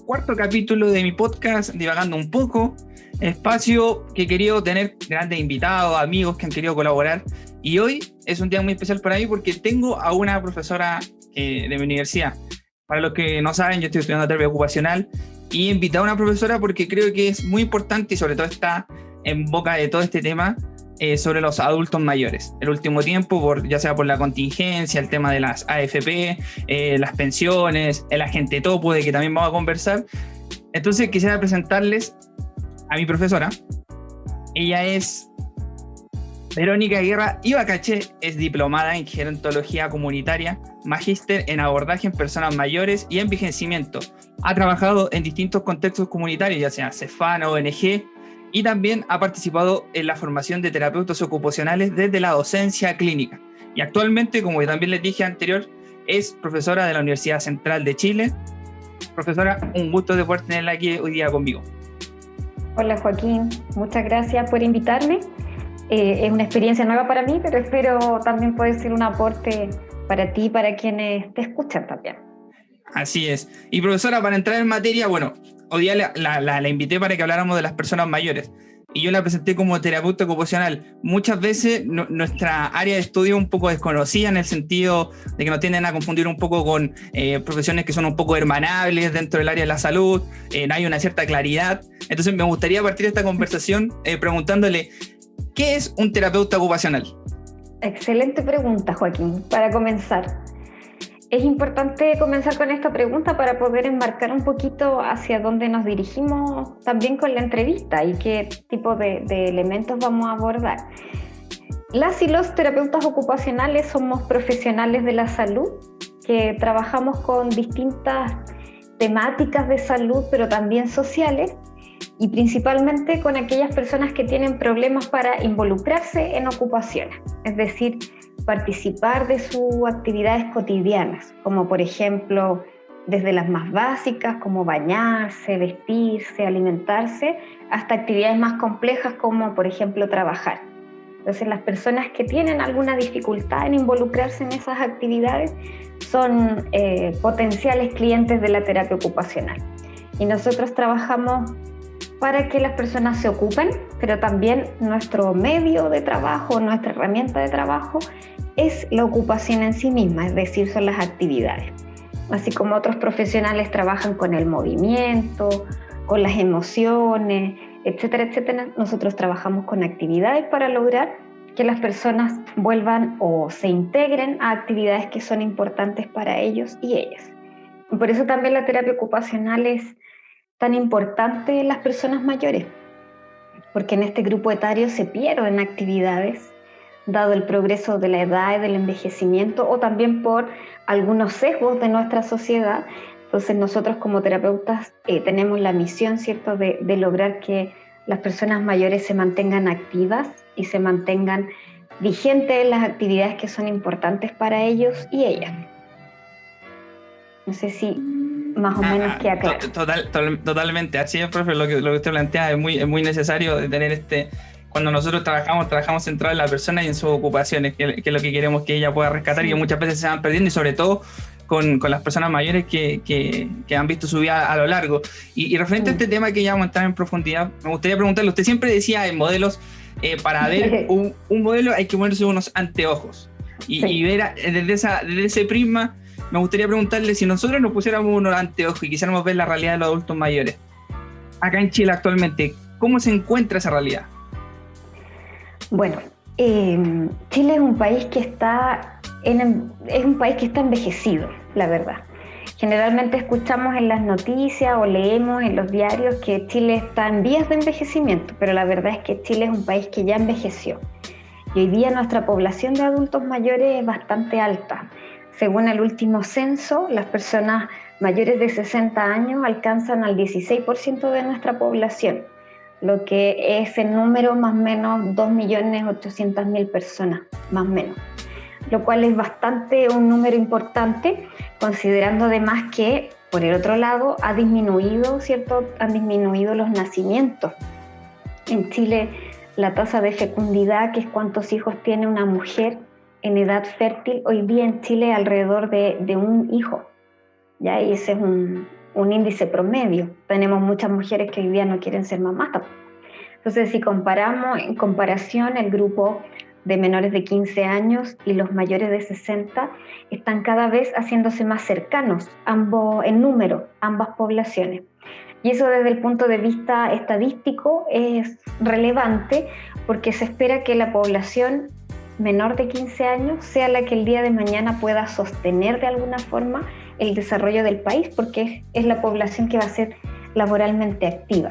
cuarto capítulo de mi podcast, Divagando un poco, espacio que he querido tener grandes invitados, amigos que han querido colaborar. Y hoy es un día muy especial para mí porque tengo a una profesora de mi universidad. Para los que no saben, yo estoy estudiando terapia ocupacional y he invitado a una profesora porque creo que es muy importante y sobre todo está en boca de todo este tema sobre los adultos mayores. El último tiempo, ya sea por la contingencia, el tema de las AFP, las pensiones, el agente topo, de que también vamos a conversar. Entonces quisiera presentarles a mi profesora. Ella es Verónica Guerra Ibacache, es diplomada en gerontología comunitaria, magíster en abordaje en personas mayores y envejecimiento. Ha trabajado en distintos contextos comunitarios, ya sea CEFAN, ONG, y también ha participado en la formación de terapeutas ocupacionales desde la docencia clínica. Y actualmente, como también les dije anterior, es profesora de la Universidad Central de Chile. Profesora, un gusto de poder tenerla aquí hoy día conmigo. Hola Joaquín, muchas gracias por invitarme. Es una experiencia nueva para mí, pero espero también poder ser un aporte para ti y para quienes te escuchan también. Así es. Y profesora, para entrar en materia, bueno, hoy día la invité para que habláramos de las personas mayores. Y yo la presenté como terapeuta ocupacional. Muchas veces nuestra área de estudio es un poco desconocida en el sentido de que nos tienden a confundir un poco con profesiones que son un poco hermanables dentro del área de la salud. No hay una cierta claridad. Entonces me gustaría partir esta conversación preguntándole, ¿qué es un terapeuta ocupacional? Excelente pregunta, Joaquín. Para comenzar, es importante comenzar con esta pregunta para poder enmarcar un poquito hacia dónde nos dirigimos también con la entrevista y qué tipo de elementos vamos a abordar. Las y los terapeutas ocupacionales somos profesionales de la salud que trabajamos con distintas temáticas de salud, pero también sociales, y principalmente con aquellas personas que tienen problemas para involucrarse en ocupaciones, es decir, participar de sus actividades cotidianas, como por ejemplo desde las más básicas como bañarse, vestirse, alimentarse, hasta actividades más complejas como por ejemplo trabajar. Entonces las personas que tienen alguna dificultad en involucrarse en esas actividades son potenciales clientes de la terapia ocupacional. Y nosotros trabajamos para que las personas se ocupen, pero también nuestro medio de trabajo, nuestra herramienta de trabajo es la ocupación en sí misma, es decir, son las actividades. Así como otros profesionales trabajan con el movimiento, con las emociones, etcétera, etcétera, nosotros trabajamos con actividades para lograr que las personas vuelvan o se integren a actividades que son importantes para ellos y ellas. Y por eso también la terapia ocupacional es tan importante en las personas mayores, porque en este grupo etario se pierden actividades, dado el progreso de la edad y del envejecimiento, o también por algunos sesgos de nuestra sociedad. Entonces nosotros como terapeutas tenemos la misión, ¿cierto?, de lograr que las personas mayores se mantengan activas y se mantengan vigentes en las actividades que son importantes para ellos y ellas. No sé si más o menos queda claro. Totalmente, así es, profe, lo que usted plantea es muy necesario de tener cuando nosotros trabajamos centrado en la persona y en sus ocupaciones, que es lo que queremos que ella pueda rescatar, sí. Y que muchas veces se van perdiendo, y sobre todo con las personas mayores que han visto su vida a lo largo. Y referente a este tema que ya vamos a entrar en profundidad, me gustaría preguntarle, usted siempre decía en modelos, para ver un modelo hay que ponerse unos anteojos, y ver desde ese prisma. Me gustaría preguntarle, si nosotros nos pusiéramos unos anteojos y quisiéramos ver la realidad de los adultos mayores, acá en Chile actualmente, ¿cómo se encuentra esa realidad? Bueno, Chile es un país que está envejecido, la verdad. Generalmente escuchamos en las noticias o leemos en los diarios que Chile está en vías de envejecimiento, pero la verdad es que Chile es un país que ya envejeció. Y hoy día nuestra población de adultos mayores es bastante alta. Según el último censo, las personas mayores de 60 años alcanzan al 16% de nuestra población, lo que es el número más o menos 2.800.000 personas, más o menos, lo cual es bastante un número importante, considerando además que, por el otro lado, han disminuido los nacimientos. En Chile, la tasa de fecundidad, que es cuántos hijos tiene una mujer en edad fértil, hoy día en Chile alrededor de un hijo. ¿ya? Y ese es un índice promedio. Tenemos muchas mujeres que hoy día no quieren ser mamás tampoco. Entonces, si comparamos, en comparación, el grupo de menores de 15 años y los mayores de 60 están cada vez haciéndose más cercanos, ambos en número, ambas poblaciones. Y eso desde el punto de vista estadístico es relevante porque se espera que la población menor de 15 años sea la que el día de mañana pueda sostener de alguna forma el desarrollo del país, porque es la población que va a ser laboralmente activa.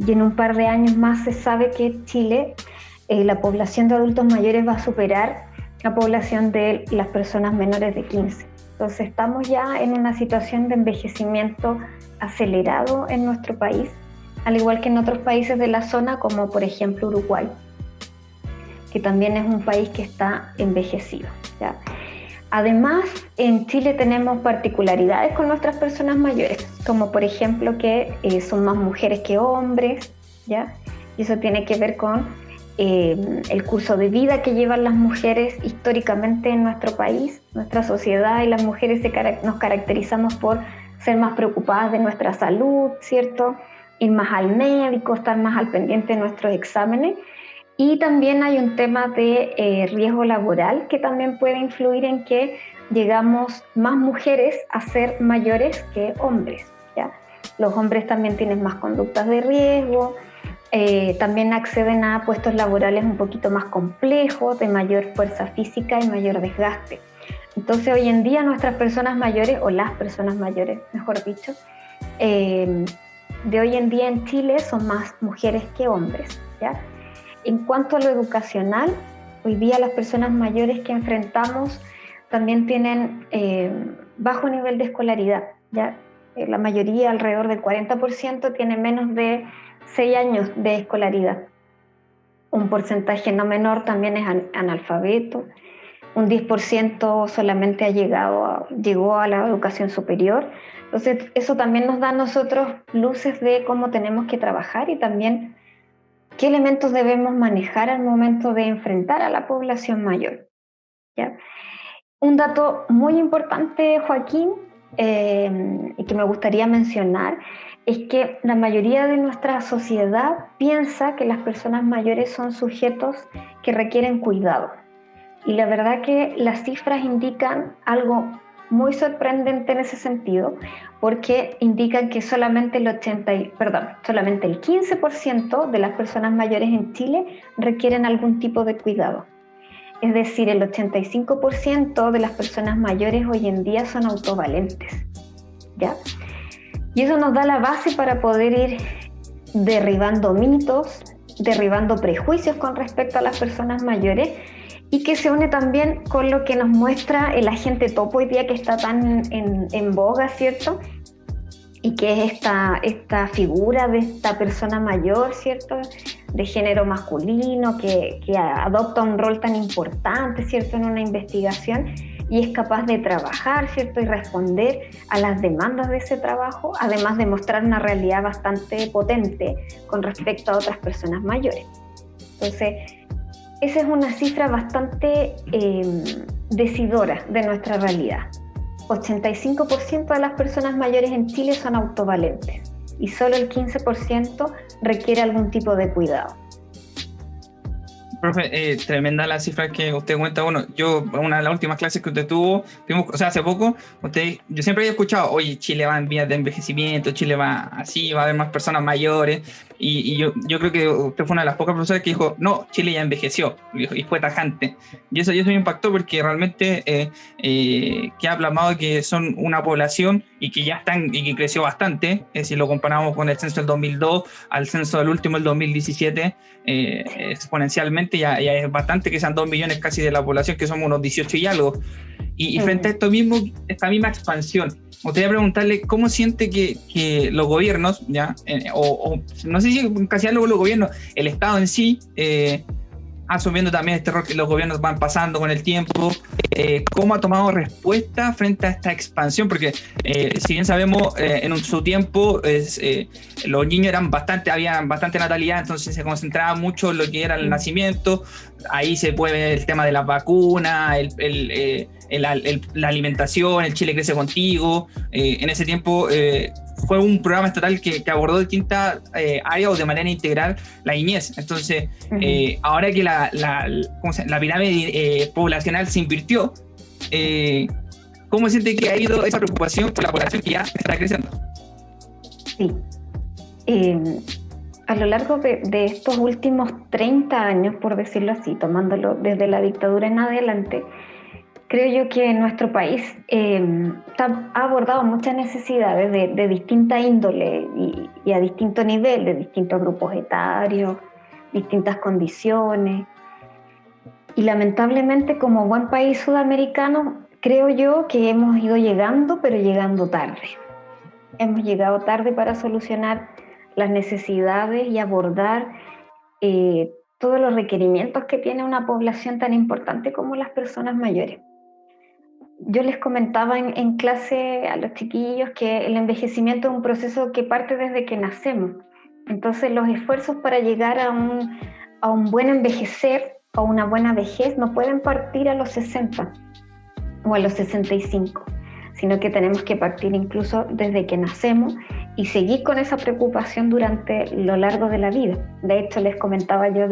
Y en un par de años más se sabe que Chile, la población de adultos mayores va a superar la población de las personas menores de 15. Entonces estamos ya en una situación de envejecimiento acelerado en nuestro país, al igual que en otros países de la zona, como por ejemplo Uruguay, que también es un país que está envejecido, ¿ya? Además, en Chile tenemos particularidades con nuestras personas mayores, como por ejemplo que son más mujeres que hombres, ¿ya? Y eso tiene que ver con el curso de vida que llevan las mujeres históricamente en nuestro país. Nuestra sociedad y las mujeres nos caracterizamos por ser más preocupadas de nuestra salud, ¿cierto? Ir más al médico, estar más al pendiente de nuestros exámenes. Y también hay un tema de riesgo laboral que también puede influir en que llegamos más mujeres a ser mayores que hombres, ¿ya? Los hombres también tienen más conductas de riesgo, también acceden a puestos laborales un poquito más complejos, de mayor fuerza física y mayor desgaste. Entonces hoy en día nuestras personas mayores, o las personas mayores, mejor dicho, de hoy en día en Chile son más mujeres que hombres, ¿ya? En cuanto a lo educacional, hoy día las personas mayores que enfrentamos también tienen bajo nivel de escolaridad, ¿ya? La mayoría, alrededor del 40%, tiene menos de 6 años de escolaridad. Un porcentaje no menor también es analfabeto. Un 10% solamente llegó a la educación superior. Entonces, eso también nos da a nosotros luces de cómo tenemos que trabajar y también qué elementos debemos manejar al momento de enfrentar a la población mayor, ¿ya? Un dato muy importante, Joaquín, y que me gustaría mencionar, es que la mayoría de nuestra sociedad piensa que las personas mayores son sujetos que requieren cuidado. Y la verdad que las cifras indican algo muy sorprendente en ese sentido, porque indican que solamente el 15% de las personas mayores en Chile requieren algún tipo de cuidado. Es decir, el 85% de las personas mayores hoy en día son autovalentes, ¿ya? Y eso nos da la base para poder ir derribando mitos, derribando prejuicios con respecto a las personas mayores, y que se une también con lo que nos muestra el agente topo hoy día, que está tan en boga, ¿cierto? Y que es esta figura de esta persona mayor, ¿cierto? De género masculino, que adopta un rol tan importante, ¿cierto? En una investigación, y es capaz de trabajar, ¿cierto? Y responder a las demandas de ese trabajo, además de mostrar una realidad bastante potente con respecto a otras personas mayores. Entonces, esa es una cifra bastante decidora de nuestra realidad. 85% de las personas mayores en Chile son autovalentes y solo el 15% requiere algún tipo de cuidado. Profe, tremenda la cifra que usted cuenta. Bueno, una de las últimas clases que usted tuvimos, o sea, hace poco, yo siempre había escuchado, oye, Chile va en vías de envejecimiento, Chile va así, va a haber más personas mayores, y yo creo que usted fue una de las pocas profesoras que dijo, no, Chile ya envejeció, y fue tajante. Y eso me impactó porque realmente que ha plasmado que son una población y que ya están, y que creció bastante, si lo comparamos con el censo del 2002 al censo del último del 2017, exponencialmente ya es bastante, que sean 2 millones casi de la población, que somos unos 18 y algo. Y frente a esta misma expansión, me gustaría preguntarle cómo siente que los gobiernos, ¿ya? O no sé si casi algo los gobiernos, el Estado en sí, asumiendo también este rol que los gobiernos van pasando con el tiempo, ¿cómo ha tomado respuesta frente a esta expansión? Porque si bien sabemos, en su tiempo los niños había bastante natalidad, entonces se concentraba mucho en lo que era el nacimiento. Ahí se puede ver el tema de las vacunas, la alimentación, el Chile crece contigo. En ese tiempo fue un programa estatal que abordó distintas áreas o de manera integral la niñez. Entonces, ahora que la pirámide poblacional se invirtió, ¿cómo siente que ha ido esa preocupación por la población que ya está creciendo? Sí. A lo largo de estos últimos 30 años, por decirlo así, tomándolo desde la dictadura en adelante, creo yo que nuestro país ha abordado muchas necesidades de distinta índole y a distinto nivel, de distintos grupos etarios, distintas condiciones. Y lamentablemente, como buen país sudamericano, creo yo que hemos ido llegando, pero llegando tarde. Hemos llegado tarde para solucionar las necesidades y abordar todos los requerimientos que tiene una población tan importante como las personas mayores. Yo les comentaba en clase a los chiquillos que el envejecimiento es un proceso que parte desde que nacemos. Entonces los esfuerzos para llegar a un buen envejecer o una buena vejez no pueden partir a los 60 o a los 65, sino que tenemos que partir incluso desde que nacemos y seguir con esa preocupación durante lo largo de la vida. De hecho, les comentaba yo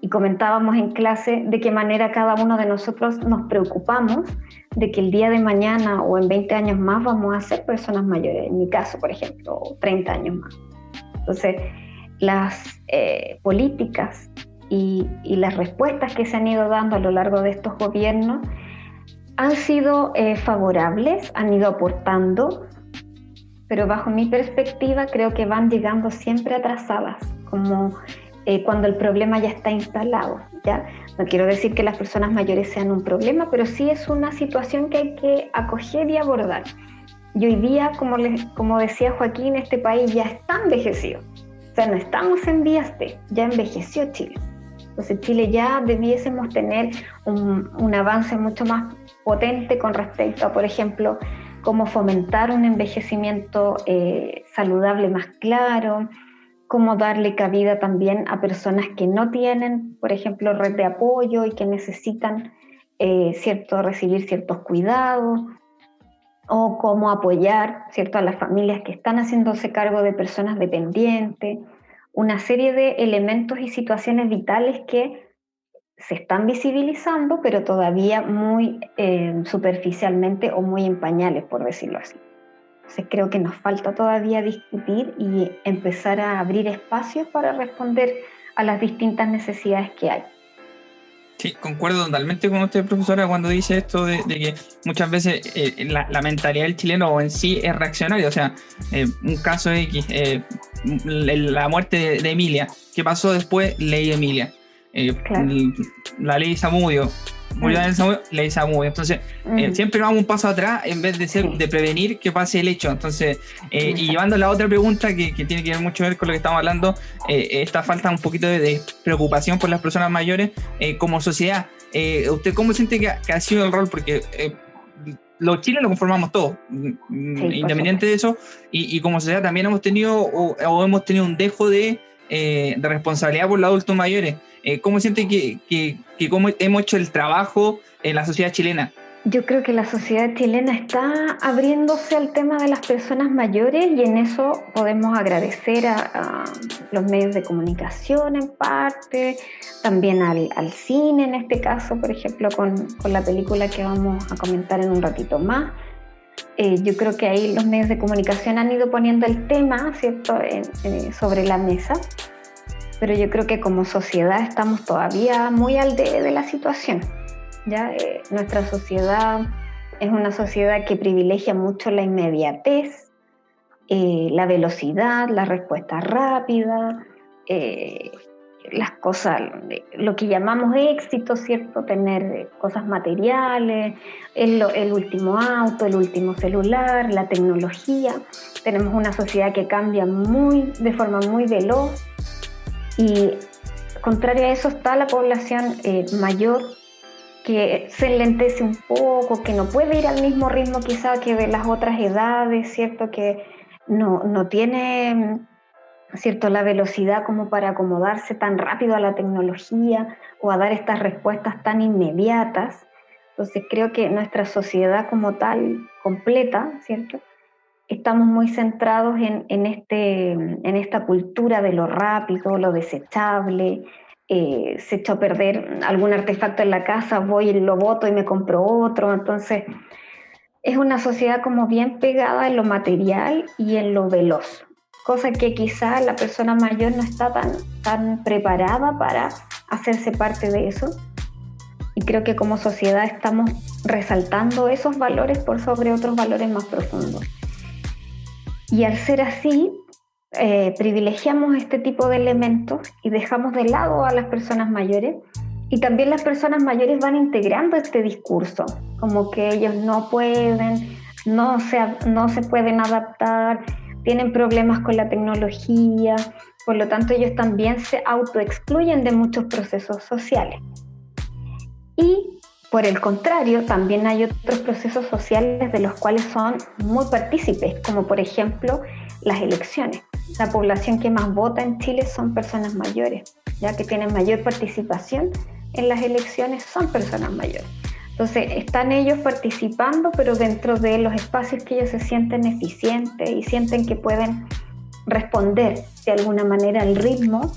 y comentábamos en clase de qué manera cada uno de nosotros nos preocupamos de que el día de mañana o en 20 años más vamos a ser personas mayores, en mi caso, por ejemplo, 30 años más. Entonces, las políticas y las respuestas que se han ido dando a lo largo de estos gobiernos han sido favorables, han ido aportando, pero bajo mi perspectiva creo que van llegando siempre atrasadas, como cuando el problema ya está instalado, ¿ya? No quiero decir que las personas mayores sean un problema, pero sí es una situación que hay que acoger y abordar. Y hoy día, como decía Joaquín, este país ya está envejecido. O sea, no estamos en vías de, ya envejeció Chile. Entonces Chile ya debiésemos tener un avance mucho más potente con respecto a, por ejemplo, cómo fomentar un envejecimiento saludable más claro, cómo darle cabida también a personas que no tienen, por ejemplo, red de apoyo y que necesitan recibir ciertos cuidados, o cómo apoyar, ¿cierto?, a las familias que están haciéndose cargo de personas dependientes, una serie de elementos y situaciones vitales que se están visibilizando, pero todavía muy superficialmente o muy en pañales, por decirlo así. Entonces creo que nos falta todavía discutir y empezar a abrir espacios para responder a las distintas necesidades que hay. Sí, concuerdo totalmente con usted, profesora, cuando dice esto de que muchas veces la mentalidad del chileno en sí es reaccionaria. O sea, un caso X, la muerte de Emilia. ¿Qué pasó después? Ley Emilia. Claro. La ley Zamudio. Ley Zamudio. Entonces, siempre vamos un paso atrás en vez de prevenir que pase el hecho. Entonces, y llevando a la otra pregunta que tiene que ver mucho con lo que estamos hablando, esta falta un poquito de preocupación por las personas mayores como sociedad. ¿Usted cómo siente que ha sido el rol? Porque los chilenos lo conformamos todos, independiente de eso, y como sociedad también hemos tenido hemos tenido un dejo de responsabilidad por los adultos mayores. ¿Cómo siente que cómo hemos hecho el trabajo en la sociedad chilena? Yo creo que la sociedad chilena está abriéndose al tema de las personas mayores y en eso podemos agradecer a los medios de comunicación en parte, también al cine en este caso, por ejemplo, con la película que vamos a comentar en un ratito más. Yo creo que ahí los medios de comunicación han ido poniendo el tema, ¿cierto?, sobre la mesa. Pero yo creo que como sociedad estamos todavía muy al de la situación. ¿Ya? Nuestra sociedad es una sociedad que privilegia mucho la inmediatez, la velocidad, la respuesta rápida, las cosas, lo que llamamos éxito, ¿cierto? Tener cosas materiales, el último auto, el último celular, la tecnología. Tenemos una sociedad que cambia de forma muy veloz. Y contrario a eso está la población mayor, que se enlentece un poco, que no puede ir al mismo ritmo quizá que de las otras edades, ¿cierto? Que no tiene, ¿cierto?, la velocidad como para acomodarse tan rápido a la tecnología o a dar estas respuestas tan inmediatas. Entonces creo que nuestra sociedad como tal, completa, ¿cierto?, estamos muy centrados en esta cultura de lo rápido, lo desechable. Se echó a perder algún artefacto en la casa, voy y lo boto y me compro otro. Entonces es una sociedad como bien pegada en lo material y en lo veloz, cosa que quizá la persona mayor no está tan preparada para hacerse parte de eso. Y creo que como sociedad estamos resaltando esos valores por sobre otros valores más profundos. Y al ser así, privilegiamos este tipo de elementos y dejamos de lado a las personas mayores, y también las personas mayores van integrando este discurso, como que ellos no pueden, no se pueden adaptar, tienen problemas con la tecnología, por lo tanto ellos también se autoexcluyen de muchos procesos sociales. Y por el contrario, también hay otros procesos sociales de los cuales son muy partícipes, como por ejemplo las elecciones. La población que más vota en Chile son personas mayores, ya que tienen mayor participación en las elecciones, son personas mayores. Entonces están ellos participando, pero dentro de los espacios que ellos se sienten eficientes y sienten que pueden responder de alguna manera al ritmo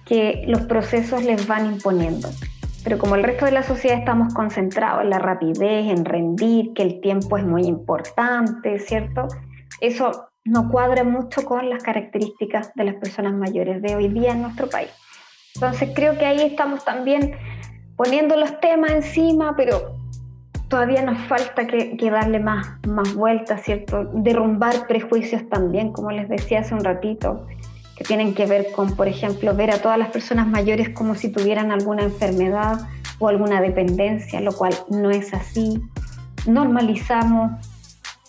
que los procesos les van imponiendo. Pero como el resto de la sociedad estamos concentrados en la rapidez, en rendir, que el tiempo es muy importante, ¿cierto? Eso no cuadra mucho con las características de las personas mayores de hoy día en nuestro país. Entonces creo que ahí estamos también poniendo los temas encima, pero todavía nos falta que darle más vueltas, ¿cierto? Derrumbar prejuicios también, como les decía hace un ratito, que tienen que ver con, por ejemplo, ver a todas las personas mayores como si tuvieran alguna enfermedad o alguna dependencia, lo cual no es así. Normalizamos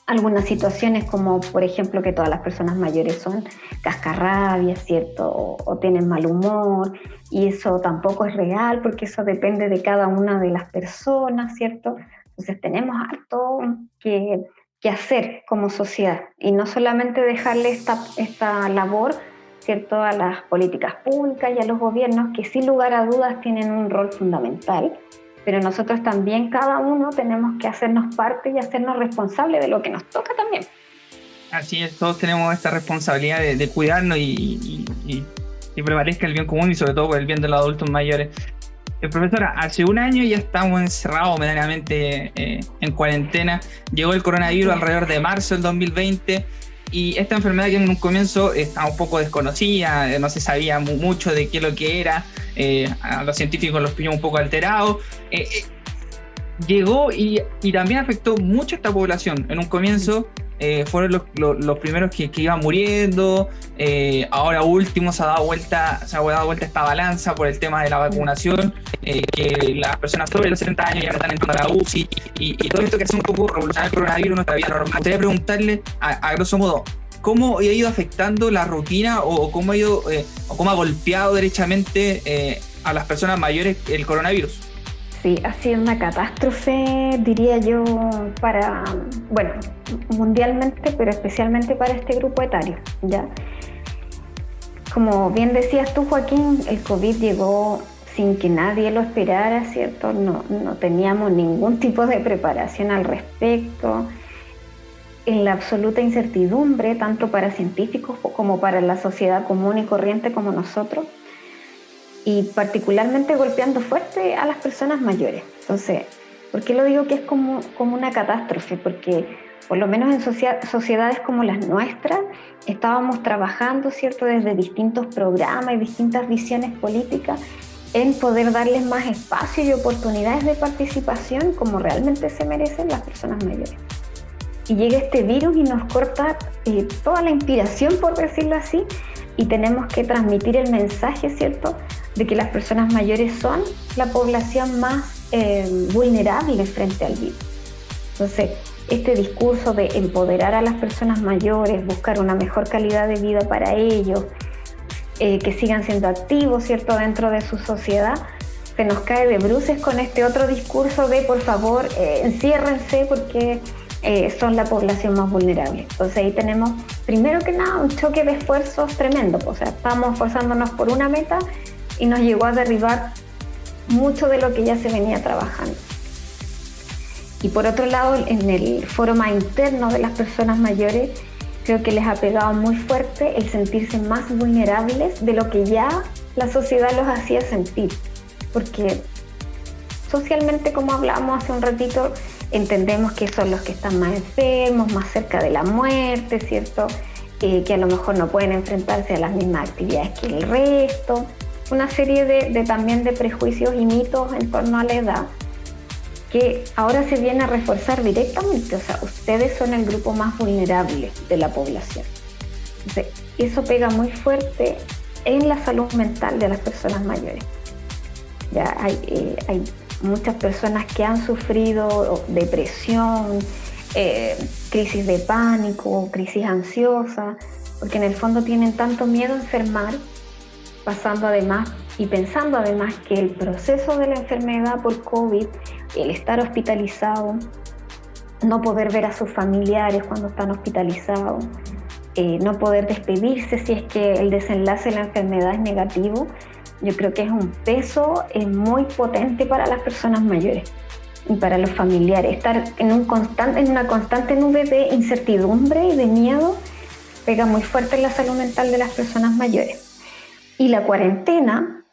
algunas situaciones como, por ejemplo, que todas las personas mayores son cascarrabias, ¿cierto? O tienen mal humor, y eso tampoco es real porque eso depende de cada una de las personas, ¿cierto? Entonces tenemos harto que hacer como sociedad y no solamente dejarle esta labor, ¿cierto?, a las políticas públicas y a los gobiernos, que sin lugar a dudas tienen un rol fundamental, pero nosotros también, cada uno, tenemos que hacernos parte y hacernos responsables de lo que nos toca también. Así es, todos tenemos esta responsabilidad de cuidarnos y prevalezca el bien común, y sobre todo por el bien de los adultos mayores. Profesora, hace un año ya estamos encerrados medianamente en cuarentena. Llegó el coronavirus alrededor de marzo del 2020, y esta enfermedad, que en un comienzo estaba un poco desconocida, no se sabía mucho de qué es lo que era, a los científicos los pilló un poco alterados, llegó y también afectó mucho a esta población. En un comienzo fueron los primeros que iban muriendo. Ahora último se ha dado vuelta esta balanza por el tema de la vacunación, que las personas sobre los 70 años ya están entrando a la UCI, y todo esto que hace un poco revolucionar el coronavirus en nuestra vida normal. Me gustaría preguntarle, a grosso modo, ¿cómo ha ido afectando la rutina o cómo ha golpeado derechamente a las personas mayores el coronavirus? Sí, ha sido una catástrofe, diría yo, mundialmente, pero especialmente para este grupo etario, ¿ya? Como bien decías tú, Joaquín, el COVID llegó sin que nadie lo esperara, ¿cierto? No teníamos ningún tipo de preparación al respecto, en la absoluta incertidumbre, tanto para científicos como para la sociedad común y corriente como nosotros, y particularmente golpeando fuerte a las personas mayores. Entonces, ¿por qué lo digo que es como una catástrofe? Porque por lo menos en sociedades como las nuestras estábamos trabajando, ¿cierto?, desde distintos programas y distintas visiones políticas en poder darles más espacio y oportunidades de participación como realmente se merecen las personas mayores. Y llega este virus y nos corta toda la inspiración, por decirlo así, y tenemos que transmitir el mensaje, ¿cierto?, de que las personas mayores son la población más vulnerable frente al virus. Entonces, este discurso de empoderar a las personas mayores, buscar una mejor calidad de vida para ellos, que sigan siendo activos, ¿cierto?, dentro de su sociedad, se nos cae de bruces con este otro discurso de por favor enciérrense porque son la población más vulnerable. Entonces ahí tenemos primero que nada un choque de esfuerzos tremendo, o sea, estamos esforzándonos por una meta y nos llegó a derribar mucho de lo que ya se venía trabajando. Y por otro lado, en el foro más interno de las personas mayores, creo que les ha pegado muy fuerte el sentirse más vulnerables de lo que ya la sociedad los hacía sentir. Porque socialmente, como hablábamos hace un ratito, entendemos que son los que están más enfermos, más cerca de la muerte, ¿cierto? Que a lo mejor no pueden enfrentarse a las mismas actividades que el resto. Una serie también de prejuicios y mitos en torno a la edad que ahora se viene a reforzar directamente. O sea, ustedes son el grupo más vulnerable de la población. Entonces, eso pega muy fuerte en la salud mental de las personas mayores. Ya hay muchas personas que han sufrido depresión, crisis de pánico, crisis ansiosa, porque en el fondo tienen tanto miedo a enfermar, pasando además y pensando además que el proceso de la enfermedad por COVID, el estar hospitalizado, no poder ver a sus familiares cuando están hospitalizados, no poder despedirse si es que el desenlace de la enfermedad es negativo, yo creo que es un peso muy potente para las personas mayores y para los familiares. Estar en una constante nube de incertidumbre y de miedo pega muy fuerte en la salud mental de las personas mayores. Y la cuarentena,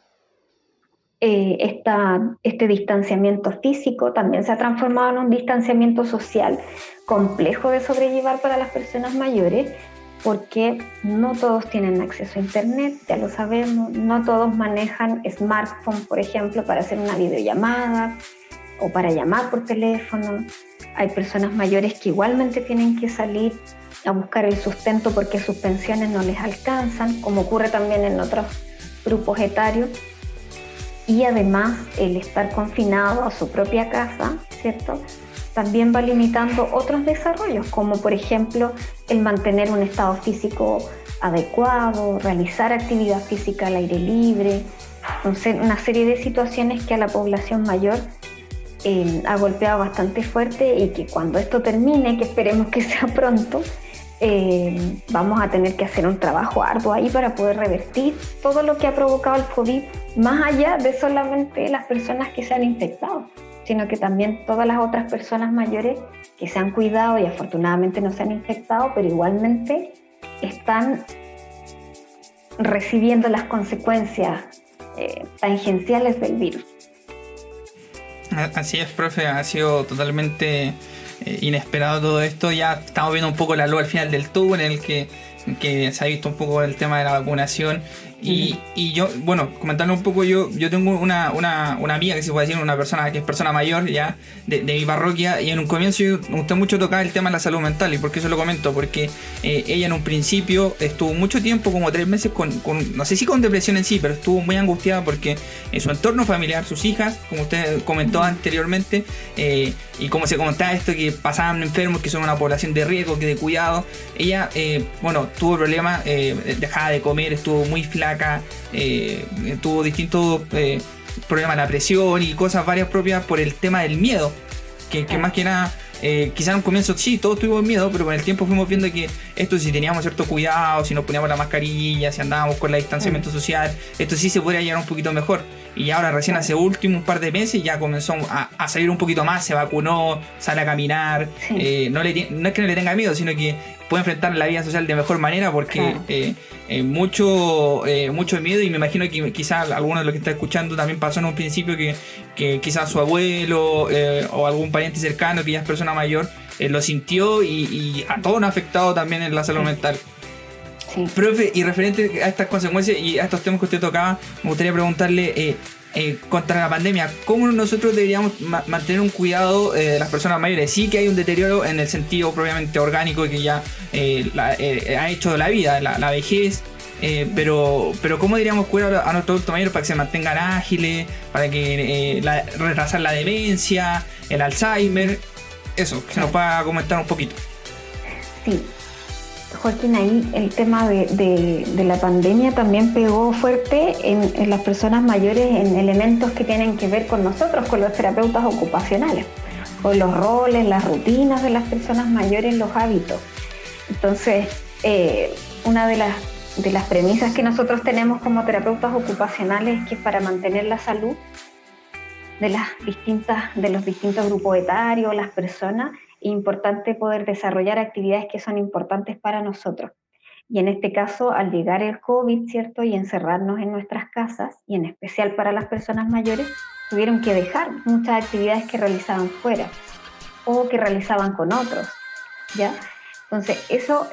este distanciamiento físico también se ha transformado en un distanciamiento social complejo de sobrellevar para las personas mayores, porque no todos tienen acceso a internet, ya lo sabemos, no todos manejan smartphone, por ejemplo, para hacer una videollamada o para llamar por teléfono. Hay personas mayores que igualmente tienen que salir a buscar el sustento porque sus pensiones no les alcanzan, como ocurre también en otros grupos etarios. Y además el estar confinado a su propia casa, ¿cierto?, también va limitando otros desarrollos, como por ejemplo el mantener un estado físico adecuado, realizar actividad física al aire libre, una serie de situaciones que a la población mayor ha golpeado bastante fuerte y que cuando esto termine, que esperemos que sea pronto, vamos a tener que hacer un trabajo arduo ahí para poder revertir todo lo que ha provocado el COVID, más allá de solamente las personas que se han infectado, sino que también todas las otras personas mayores que se han cuidado y afortunadamente no se han infectado, pero igualmente están recibiendo las consecuencias tangenciales del virus. Así es, profe, ha sido totalmente inesperado todo esto. Ya estamos viendo un poco la luz al final del túnel, que se ha visto un poco el tema de la vacunación. Y yo, bueno, comentando un poco, yo tengo una amiga que se puede decir, una persona que es persona mayor ya de mi parroquia, y en un comienzo me gustó mucho tocar el tema de la salud mental. ¿Y por qué eso lo comento? Porque ella en un principio estuvo mucho tiempo, como 3 meses, con no sé si con depresión en sí, pero estuvo muy angustiada porque en su entorno familiar, sus hijas, como usted comentó anteriormente, y como se comentaba esto, que pasaban enfermos, que son una población de riesgo, que de cuidado, ella, tuvo problemas, dejaba de comer, estuvo muy flaca, tuvo distintos problemas de la presión y cosas varias propias por el tema del miedo, que más que nada, quizás en un comienzo sí, todos tuvimos miedo, pero con el tiempo fuimos viendo que esto, si teníamos cierto cuidado, si nos poníamos la mascarilla, si andábamos con el distanciamiento social, esto sí se podría llevar un poquito mejor. Y ahora recién hace un par de meses ya comenzó a salir un poquito más, se vacunó, sale a caminar, sí. No es que no le tenga miedo, sino que puede enfrentar la vida social de mejor manera, porque mucho miedo, y me imagino que quizás algunos de los que están escuchando también pasó en un principio que quizás su abuelo o algún pariente cercano que ya es persona mayor lo sintió, y a todos nos ha afectado también en la salud mental. Sí. Profe, y referente a estas consecuencias y a estos temas que usted tocaba, me gustaría preguntarle, contra la pandemia, ¿cómo nosotros deberíamos mantener un cuidado de las personas mayores? Sí que hay un deterioro en el sentido propiamente orgánico que ya ha hecho la vida, la vejez, pero ¿cómo deberíamos cuidar a nuestros adultos mayores para que se mantengan ágiles, para que retrasar la demencia, el Alzheimer? Eso, que se nos pueda comentar un poquito. Sí. Joaquín, ahí el tema de la pandemia también pegó fuerte en las personas mayores en elementos que tienen que ver con nosotros, con los terapeutas ocupacionales, con los roles, las rutinas de las personas mayores, los hábitos. Entonces, una de las premisas que nosotros tenemos como terapeutas ocupacionales es que para mantener la salud de los distintos grupos etarios, las personas, es importante poder desarrollar actividades que son importantes para nosotros. Y en este caso, al llegar el COVID, ¿cierto? Y encerrarnos en nuestras casas, y en especial para las personas mayores, tuvieron que dejar muchas actividades que realizaban fuera o que realizaban con otros, ¿ya? Entonces, eso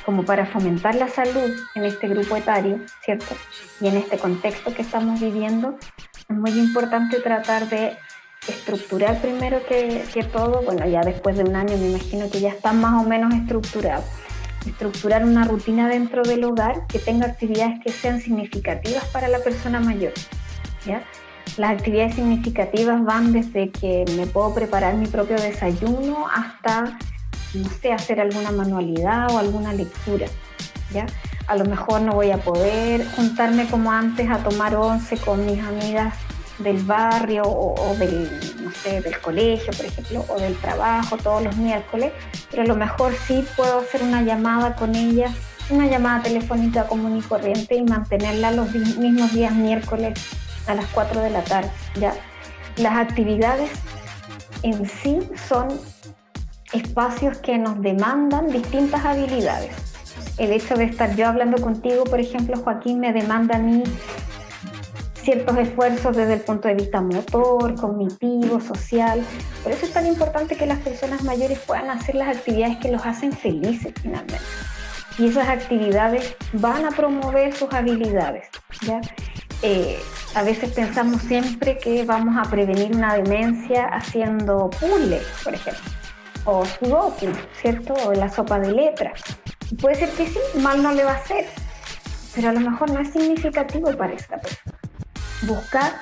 como para fomentar la salud en este grupo etario, ¿cierto? Y en este contexto que estamos viviendo, es muy importante tratar de estructurar primero que todo, bueno, ya después de un año me imagino que ya están más o menos estructurados, estructurar una rutina dentro del hogar que tenga actividades que sean significativas para la persona mayor, ¿ya? Las actividades significativas van desde que me puedo preparar mi propio desayuno hasta, no sé, hacer alguna manualidad o alguna lectura, ¿ya? A lo mejor no voy a poder juntarme como antes a tomar once con mis amigas del barrio o del, no sé, del colegio, por ejemplo, o del trabajo todos los miércoles, pero a lo mejor sí puedo hacer una llamada con ellas, una llamada telefónica común y corriente y mantenerla los mismos días miércoles a las 4 de la tarde, ¿ya? Las actividades en sí son espacios que nos demandan distintas habilidades. El hecho de estar yo hablando contigo, por ejemplo, Joaquín, me demanda a mí ciertos esfuerzos desde el punto de vista motor, cognitivo, social. Por eso es tan importante que las personas mayores puedan hacer las actividades que los hacen felices finalmente. Y esas actividades van a promover sus habilidades, ¿ya? A veces pensamos siempre que vamos a prevenir una demencia haciendo puzzles, por ejemplo, o sudoku, ¿cierto? O la sopa de letras. Y puede ser que sí, mal no le va a hacer, pero a lo mejor no es significativo para esta persona. Buscar,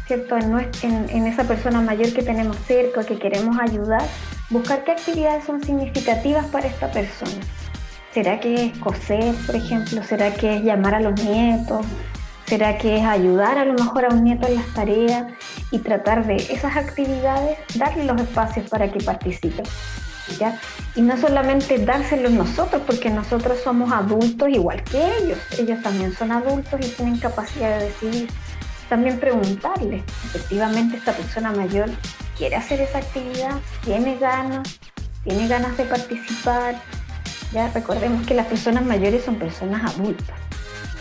¿cierto? En esa persona mayor que tenemos cerca, que queremos ayudar, buscar qué actividades son significativas para esta persona. ¿Será que es coser, por ejemplo? ¿Será que es llamar a los nietos? ¿Será que es ayudar a lo mejor a un nieto en las tareas? Y tratar de esas actividades, darle los espacios para que participen, ¿ya? Y no solamente dárselos nosotros, porque nosotros somos adultos igual que ellos también son adultos y tienen capacidad de decidir. También preguntarle, efectivamente esta persona mayor quiere hacer esa actividad, tiene ganas de participar, ¿ya? Recordemos que las personas mayores son personas adultas,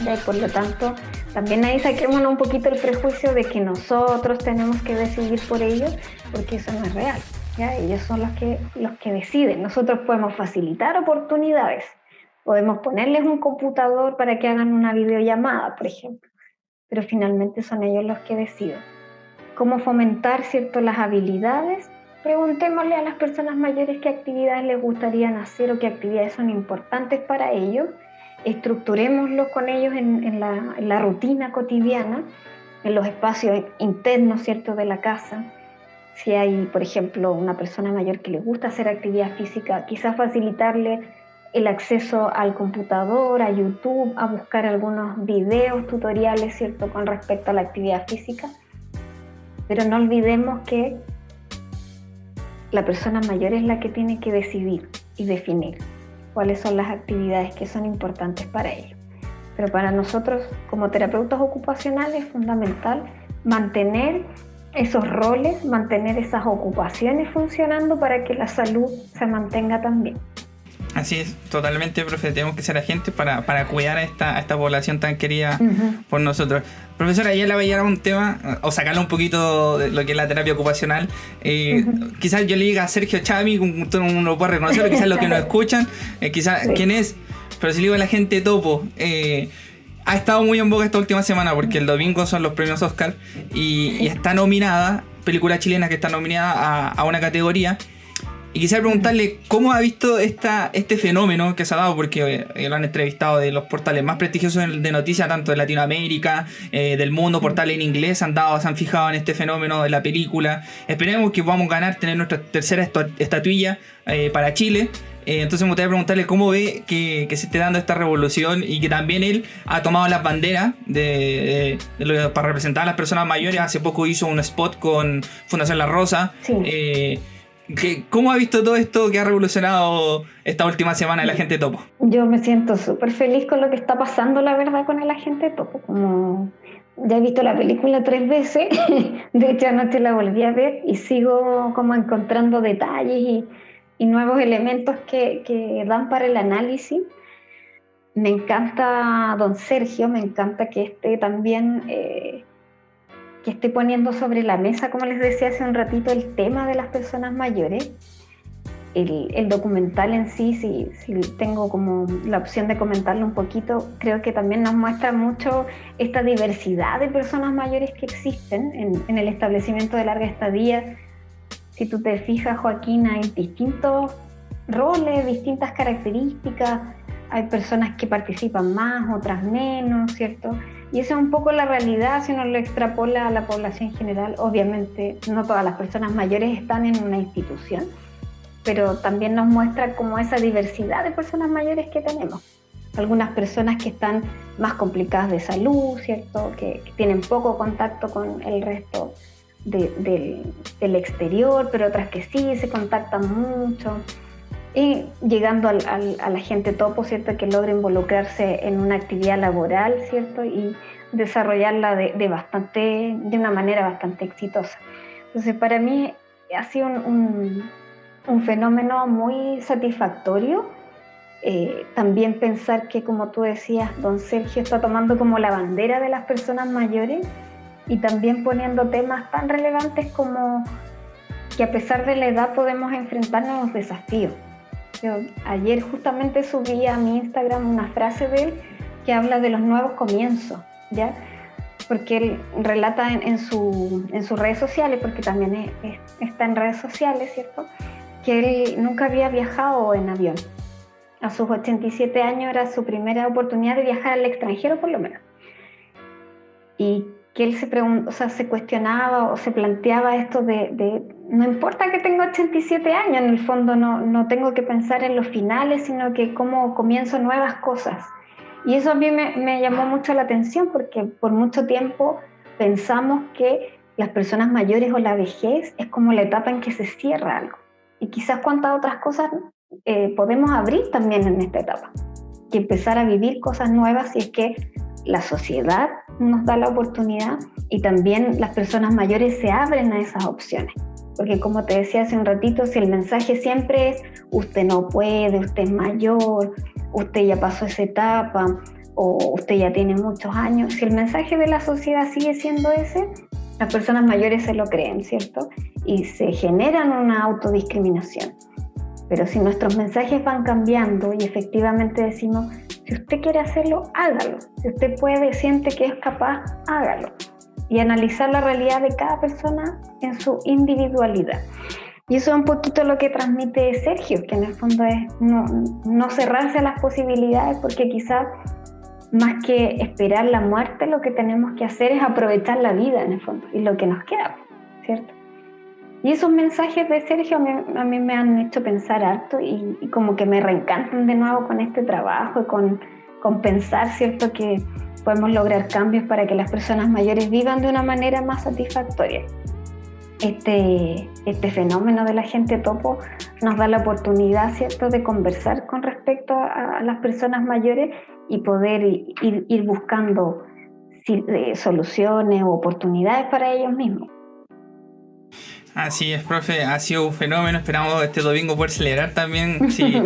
¿ya? Y por lo tanto, también ahí saquémonos un poquito el prejuicio de que nosotros tenemos que decidir por ellos, porque eso no es real, ¿ya? Ellos son los que deciden. Nosotros podemos facilitar oportunidades, podemos ponerles un computador para que hagan una videollamada, por ejemplo, pero finalmente son ellos los que deciden. ¿Cómo fomentar, cierto, las habilidades? Preguntémosle a las personas mayores qué actividades les gustarían hacer o qué actividades son importantes para ellos. Estructurémoslo con ellos en la rutina cotidiana, en los espacios internos, ¿cierto?, de la casa. Si hay, por ejemplo, una persona mayor que le gusta hacer actividad física, quizás facilitarle el acceso al computador, a YouTube, a buscar algunos videos, tutoriales, ¿cierto?, con respecto a la actividad física. Pero no olvidemos que la persona mayor es la que tiene que decidir y definir cuáles son las actividades que son importantes para ellos. Pero para nosotros, como terapeutas ocupacionales, es fundamental mantener esos roles, mantener esas ocupaciones funcionando para que la salud se mantenga también. Así es, totalmente, profe. Tenemos que ser agentes para cuidar a esta población tan querida por nosotros. Profesora, ya le voy a llevar un tema, o sacarle un poquito de lo que es la terapia ocupacional. Quizás yo le diga a Sergio Chami, uno lo puede reconocer, quizás los que nos escuchan, quizás sí, quién es, pero si le digo a la gente topo, ha estado muy en boga esta última semana porque el domingo son los premios Oscar y está nominada, película chilena que está nominada a una categoría. Y quisiera preguntarle cómo ha visto este fenómeno que se ha dado, porque lo han entrevistado de los portales más prestigiosos de noticias, tanto de Latinoamérica, del mundo, portales en inglés, se han fijado en este fenómeno de la película. Esperemos que podamos tener nuestra tercera estatuilla para Chile. Entonces me gustaría preguntarle cómo ve que se esté dando esta revolución y que también él ha tomado las banderas para representar a las personas mayores. Hace poco hizo un spot con Fundación La Rosa. Sí. ¿Cómo ha visto todo esto que ha revolucionado esta última semana el Agente Topo? Yo me siento súper feliz con lo que está pasando, la verdad, con el Agente Topo. Como ya he visto la película 3 veces, de hecho anoche la volví a ver y sigo como encontrando detalles y nuevos elementos que dan para el análisis. Me encanta don Sergio, me encanta que esté también... que esté poniendo sobre la mesa, como les decía hace un ratito, el tema de las personas mayores. El documental en sí, si tengo como la opción de comentarlo un poquito, creo que también nos muestra mucho esta diversidad de personas mayores que existen en el establecimiento de larga estadía. Si tú te fijas, Joaquín, hay distintos roles, distintas características, hay personas que participan más, otras menos, ¿cierto? Y esa es un poco la realidad si uno lo extrapola a la población general. Obviamente no todas las personas mayores están en una institución, pero también nos muestra como esa diversidad de personas mayores que tenemos. Algunas personas que están más complicadas de salud, ¿cierto? Que tienen poco contacto con el resto del exterior, pero otras que sí se contactan mucho. Y llegando al Agente Topo, ¿cierto? Que logra involucrarse en una actividad laboral, ¿cierto? Y desarrollarla de una manera bastante exitosa. Entonces, para mí ha sido un fenómeno muy satisfactorio. También pensar que, como tú decías, don Sergio está tomando como la bandera de las personas mayores y también poniendo temas tan relevantes como que a pesar de la edad podemos enfrentar nuevos desafíos. Yo ayer justamente subí a mi Instagram una frase de él que habla de los nuevos comienzos, ¿ya? Porque él relata en sus redes sociales, porque también está en redes sociales, ¿cierto? Que él nunca había viajado en avión. A sus 87 años era su primera oportunidad de viajar al extranjero, por lo menos. Y que él se cuestionaba o se planteaba esto de no importa que tenga 87 años, en el fondo no tengo que pensar en los finales, sino que cómo comienzo nuevas cosas. Y eso a mí me llamó mucho la atención, porque por mucho tiempo pensamos que las personas mayores o la vejez es como la etapa en que se cierra algo. Y quizás cuántas otras cosas podemos abrir también en esta etapa. Y empezar a vivir cosas nuevas si es que la sociedad nos da la oportunidad y también las personas mayores se abren a esas opciones. Porque como te decía hace un ratito, si el mensaje siempre es usted no puede, usted es mayor, usted ya pasó esa etapa o usted ya tiene muchos años, si el mensaje de la sociedad sigue siendo ese, las personas mayores se lo creen, ¿cierto? Y se generan una autodiscriminación. Pero si nuestros mensajes van cambiando y efectivamente decimos, si usted quiere hacerlo, hágalo. Si usted puede, siente que es capaz, hágalo. Y analizar la realidad de cada persona en su individualidad. Y eso es un poquito lo que transmite Sergio, que en el fondo es no cerrarse a las posibilidades, porque quizás más que esperar la muerte, lo que tenemos que hacer es aprovechar la vida en el fondo y lo que nos queda, ¿cierto? Y esos mensajes de Sergio a mí me han hecho pensar harto y como que me reencantan de nuevo con este trabajo y con pensar, ¿cierto?, que podemos lograr cambios para que las personas mayores vivan de una manera más satisfactoria. Este fenómeno del Agente Topo nos da la oportunidad, ¿cierto?, de conversar con respecto a las personas mayores y poder ir buscando soluciones o oportunidades para ellos mismos. Así es, profe, ha sido un fenómeno. Esperamos este domingo poder celebrar también si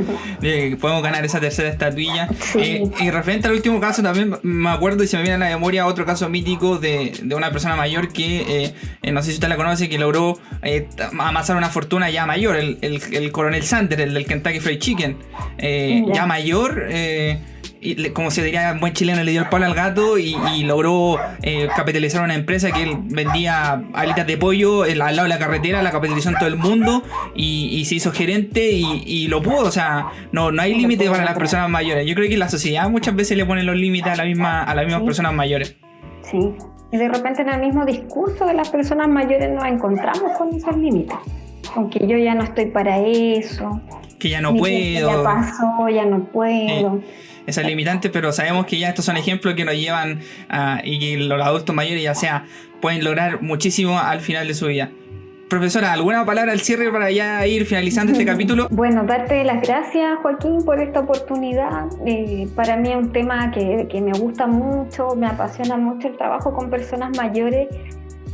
podemos ganar esa tercera estatuilla. Sí. Y referente al último caso, también me acuerdo y se me viene a la memoria otro caso mítico de una persona mayor que, no sé si usted la conoce, que logró amasar una fortuna ya mayor, el coronel Sanders, el del Kentucky Fried Chicken. Ya mayor, como se diría en buen chileno, le dio el palo al gato y logró capitalizar una empresa que él vendía alitas de pollo al lado de la carretera, la capitalizó en todo el mundo y se hizo gerente y lo pudo. O sea, no hay límite para las personas mayores. Yo creo que la sociedad muchas veces le pone los límites a las mismas personas mayores. Sí, y de repente en el mismo discurso de las personas mayores nos encontramos con esos límites. Aunque yo ya no estoy para eso. Que ya no puedo. Ya pasó, ya no puedo. Esas limitantes, pero sabemos que ya estos son ejemplos que nos llevan y que los adultos mayores ya sea pueden lograr muchísimo al final de su vida. Profesora, ¿alguna palabra al cierre para ya ir finalizando este capítulo? Bueno, darte las gracias, Joaquín, por esta oportunidad. Para mí es un tema que me gusta mucho, me apasiona mucho el trabajo con personas mayores.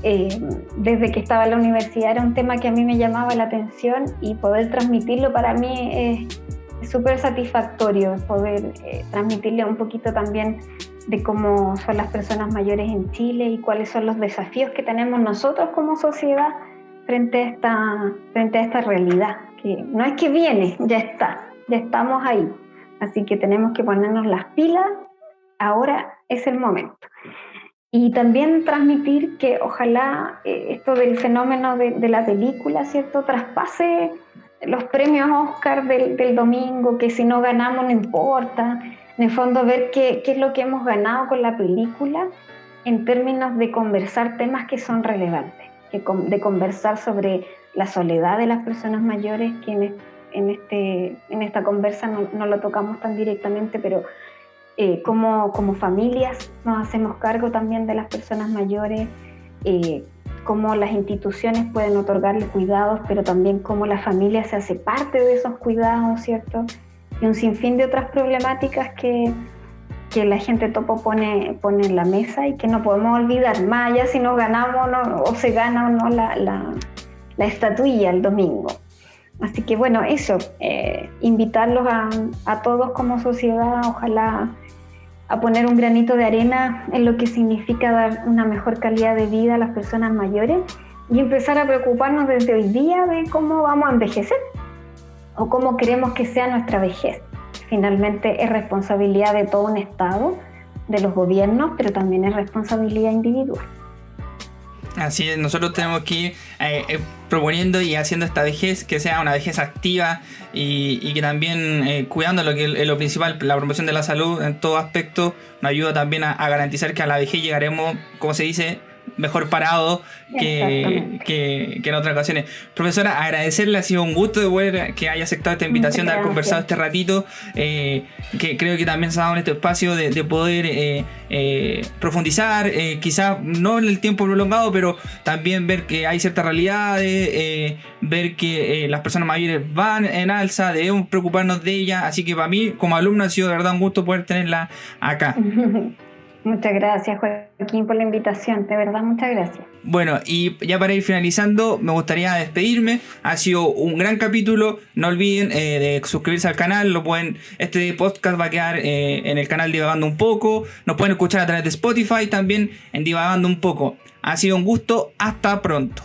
Desde que estaba en la universidad era un tema que a mí me llamaba la atención y poder transmitirlo para mí es súper satisfactorio, poder transmitirle un poquito también de cómo son las personas mayores en Chile y cuáles son los desafíos que tenemos nosotros como sociedad frente a esta realidad, que no es que viene, ya estamos ahí, así que tenemos que ponernos las pilas, ahora es el momento. Y también transmitir que ojalá esto del fenómeno de la película, ¿cierto?, traspase los premios Oscar del domingo, que si no ganamos no importa. En el fondo ver qué es lo que hemos ganado con la película en términos de conversar temas que son relevantes, de conversar sobre la soledad de las personas mayores, que en esta conversa no lo tocamos tan directamente, pero como familias nos hacemos cargo también de las personas mayores, cómo las instituciones pueden otorgarle cuidados, pero también cómo la familia se hace parte de esos cuidados, ¿cierto? Y un sinfín de otras problemáticas que la gente topo pone en la mesa y que no podemos olvidar, más allá si nos ganamos o se gana o no la estatuilla el domingo. Así que bueno, eso, invitarlos a todos como sociedad, ojalá a poner un granito de arena en lo que significa dar una mejor calidad de vida a las personas mayores y empezar a preocuparnos desde hoy día de cómo vamos a envejecer o cómo queremos que sea nuestra vejez. Finalmente es responsabilidad de todo un Estado, de los gobiernos, pero también es responsabilidad individual. Así es, nosotros tenemos que ir proponiendo y haciendo esta vejez que sea una vejez activa y que también cuidando lo que es lo principal, la promoción de la salud en todo aspecto, nos ayuda también a garantizar que a la vejez llegaremos, como se dice, mejor parado que en otras ocasiones. Profesora, agradecerle, ha sido un gusto de poder que haya aceptado esta invitación, de haber conversado este ratito, que creo que también se ha dado en este espacio de poder profundizar, quizás no en el tiempo prolongado, pero también ver que hay ciertas realidades, ver que las personas mayores van en alza, debemos preocuparnos de ellas, así que para mí como alumno ha sido de verdad un gusto poder tenerla acá. Muchas gracias, Joaquín, por la invitación, de verdad, muchas gracias. Bueno, y ya para ir finalizando, me gustaría despedirme. Ha sido un gran capítulo. No olviden de suscribirse al canal. Este podcast va a quedar en el canal Divagando un Poco. Nos pueden escuchar a través de Spotify también en Divagando un Poco. Ha sido un gusto. Hasta pronto.